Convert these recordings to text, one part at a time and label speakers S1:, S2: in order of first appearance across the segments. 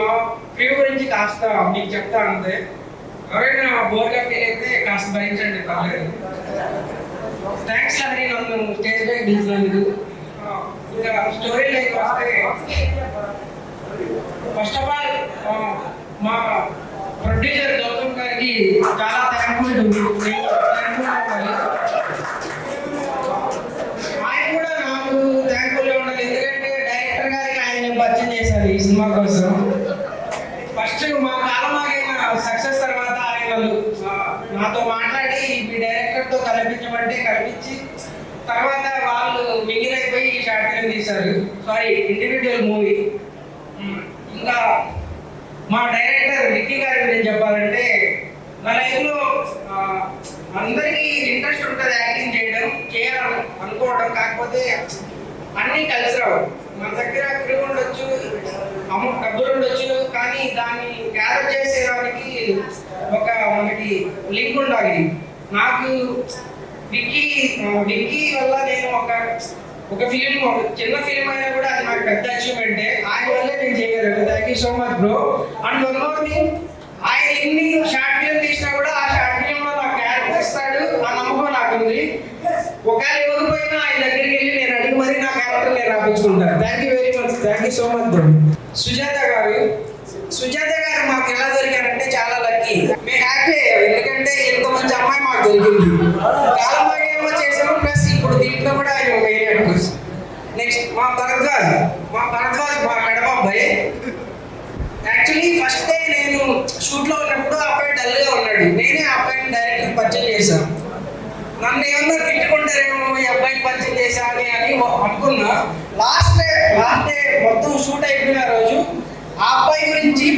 S1: మా క్రూ గురించి కాస్త మీకు చెప్తా అంతే. ఎవరైనా బోర్గా ఫీల్ అయితే కాస్త భరించండి, పర్లేదు. థ్యాంక్స్ అండి నన్ను స్టేజ్ పై పిలిచినందుకు. ఇంకా స్టోరీ లైక్ వస్తే, ఫస్ట్ ఆఫ్ ఆల్ మా ప్రొడ్యూసర్ గౌతమ్ గారికి చాలా థ్యాంక్ఫుల్ ఉంది. ఆయన కూడా నాకు థ్యాంక్ఫుల్గా ఉండాలి, ఎందుకంటే డైరెక్టర్ గారికి ఆయన పరిచయం చేశారు ఈ సినిమా కోసం. ఫస్ట్ మా కాలమాగైన సక్సెస్ తర్వాత ఆయన నాతో మాట్లాడి మీ డైరెక్టర్తో కల్పించమంటే కల్పించి, తర్వాత వాళ్ళు మిగిలిపోయి ఈ షార్ట్ ఫిల్మ్ తీశారు. Sorry, individual movie. ఇంకా మా డైరెక్టర్ విక్కీ గారి గురించి చెప్పాలంటే, నా లైఫ్లో అందరికీ ఇంట్రెస్ట్ ఉంటుంది యాక్టింగ్ చేయడం, చేయాలని అనుకోవడం, కాకపోతే అన్నీ కలిసి రావు. మన దగ్గర క్రూ ఉండొచ్చు, డబ్బులు ఉండొచ్చు, కానీ దాన్ని గ్యాదర్ చేసేదానికి ఒక మనకి లింక్ ఉండాలి. నాకు విక్కీ వల్ల నేను ఒక ఫిలిం, ఒక చిన్న ఫిలిం అయినా కూడా అది నాకు పెద్ద అచీవ్మెంటే. ఆయన వల్లే నేను చేయగలను. Thank you so much bro. And one more thing, ఆయన ఎన్ని షార్ట్ ఫిలిం తీసినా కూడా ఆ షార్ట్ ఫిలింలో నాకు క్యారెక్టర్ ఇస్తాడు, ఆ నమ్మకం నాకు ఉంది. ఒకవేళ ఇవ్వకపోయినా ఆయన దగ్గరికి వెళ్ళి నేను అడిగి మరీ నా క్యారెక్టర్ నేను రాపించుకుంటాను. Thank you very much. Thank you so much bro. Sujatha garu మాకు ఎలా దొరికారంటే చాలా లక్కీ. మేము హ్యాపీ అయ్యాం, ఎందుకంటే ఇంత మంచి అమ్మాయి మాకు దొరికింది. కాలమాగే ఏమో చేసాము, ప్లస్ ఇప్పుడు దీంట్లో కూడా ఆయన మెయిన్ యాక్టర్స్. నెక్స్ట్ మా భరద్వాజ్ మా కడప అబ్బాయి. యాక్చువల్లీ ఫస్ట్ డే నేను షూట్లో ఉన్నప్పుడు ఆ అబ్బాయి డల్గా ఉన్నాడు. నేనే ఆ అబ్బాయిని డైరెక్టర్ పరిచయం చేశాను. నన్ను ఏమన్నా తిట్టుకుంటారేమో ఈ అబ్బాయిని పరిచయం చేశా అని అనుకున్నా. లాస్ట్ డే మొత్తం షూట్ అయిపోయిన రోజు ఆ అబ్బాయి గురించి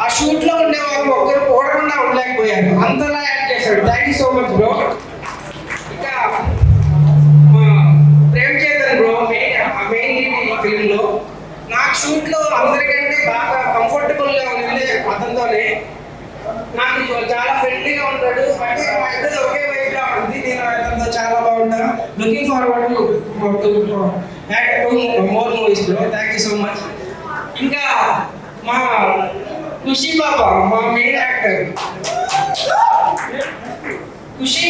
S1: ఆ షూట్ లో ఉండే వాళ్ళు ఒక్కరు ఓడకుండా ఉండలేకపోయారు, అంతలా యాక్ట్ చేశాడు. Thank you so much bro. ఇంకా ప్రేమ్ చేతన్ బ్రో మెయిన్ ఈ ఫిల్మ్ లో నాకు షూట్ లో అందరికంటే బాగా కంఫర్టబుల్ గా ఉంది అతనితోనే. నాకు చాలా ఫ్రెండ్లీగా ఉంటాడు, అంటే మా ఇద్దరు ఒకే వైపు గా ఉంటుంది. నేను అతనితో చాలా బాగుంటా. Looking forward more movies bro. Thank you so much. ఇంకా మా ఖుషి బాబా మా మెయిన్ యాక్టర్. ఖుషి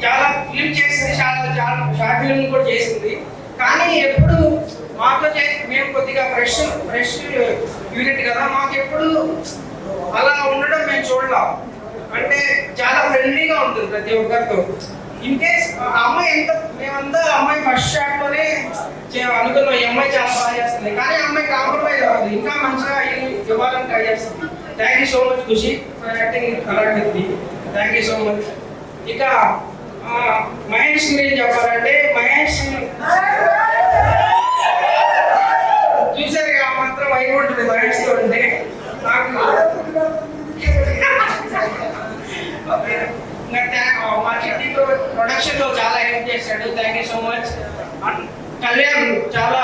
S1: చాలా ఫిల్మ్ చేసింది, చాలా షార్ట్ ఫిల్మ్ కూడా చేసింది. కానీ ఎప్పుడు మాతో మేము కొద్దిగా ఫ్రెష్ యూనిట్ కదా, మాకు ఎప్పుడు అలా ఉండడం మేము చూడలేం. అంటే చాలా ఫ్రెండ్లీగా ఉంటుంది ప్రతి ఒక్కరితో. ఇన్ కేస్ అమ్మాయి మేమంతా అమ్మాయి ఫస్ట్ షాట్ లోనే అనుకున్నాం ఈ అమ్మాయి చాలా బాగా చేస్తుంది, కానీ అమ్మాయి కాంప్రమైజ్ అవ్వదు, ఇంకా మంచిగా ఇవ్వాలని ట్రై చేస్తుంది. Thank you so much Khushi for acting అలాంటిది. Thank you so much. ఇక మహేష్ గురించి చెప్పాలంటే, మహేష్ చూసారు ఆ మాత్రం అయి ఉంటుంది మహేష్ తో ఉంటే. నాకు మా చిట్టితో ప్రొడక్షన్ లో చాలా హెల్ప్ చేశాడు. Thank you so much. Kalyan చాలా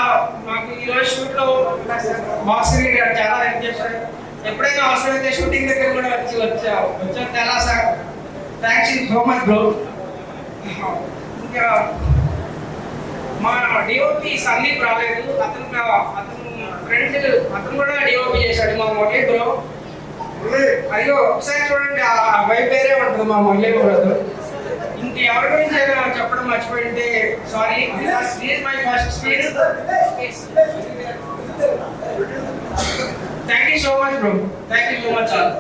S1: మాకు ఈరోజు షూట్ లో బాక్సరీ గారు చాలా హెల్ప్ చేశాడు. ఎప్పుడైనా అవసరమైతే షూటింగ్ దగ్గర కూడా వచ్చారు చాలా sir. Thanks you so much bro. ఇంకా మా డిఓపి సందీప్ రాలేదు, అతను ఫ్రెండ్, అతను కూడా డిఓపి చేశాడు మా మురళి బ్రో. అయ్యో ఒకసారి చూడండి, ఆ వైపు వేరే ఉంటుంది మా మురళి బ్రో. ఇంక ఎవరి గురించి చెప్పడం మర్చిపోయింటే sorry, my first speed. Thank you so much bro. Thank you so much all.